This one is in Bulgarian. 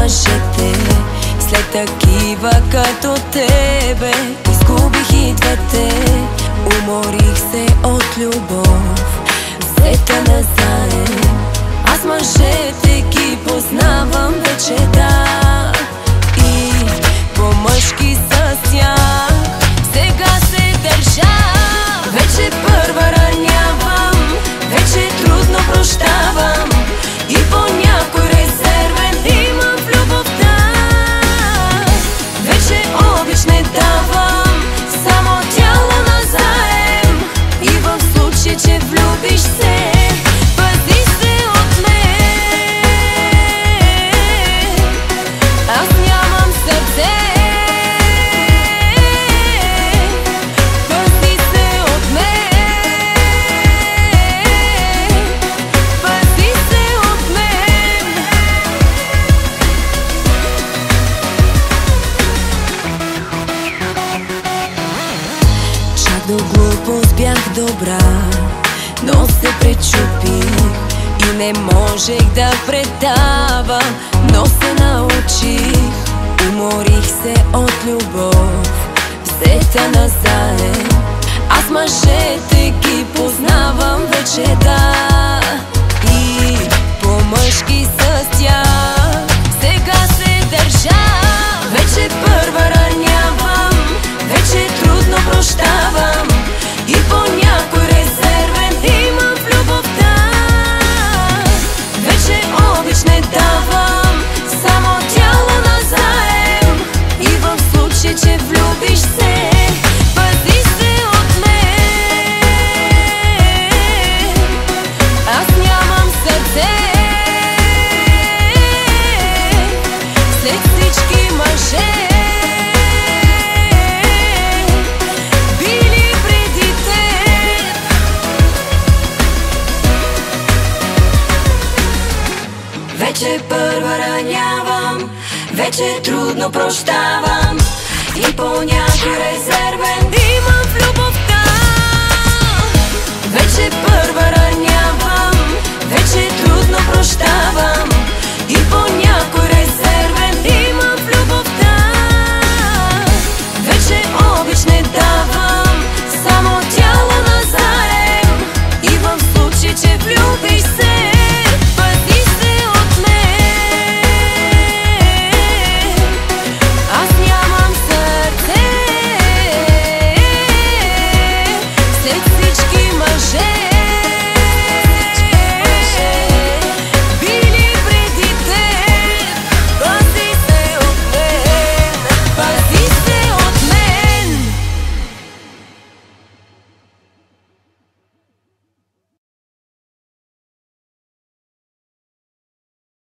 мъжете. След такива като тебе изгубих и двете. Уморих се от любов, взета назаем. Аз мъжете ги познавам вече, да, и по-мъжки с тях сега се държа. Вече първа ранявам, вече трудно прощавам и по някой резервен имам в любовта. Вече обич не давам, само тяло назаем. И в случай, че влюбиш се, пази се от мен. Аз нямам сърце. Пази се от мен. Пази се от мен. Чак до глупост бях добра, но се пречупих и не можех да предавам, но се научих. Уморих се от любов, взета назаем. Аз мъжете ги познавам вече, да, и по-мъжки с тях сега се държа. Вече първа ранявам, вече трудно прощавам и по някой резервен имам в любовта. Вече обич не давам, само тяло назаем. И в случай, че влюбиш се, пази се от мен. Аз нямам сърце. След всички мъже били преди теб, вече първа ранявам, вече трудно прощавам и по някой резервен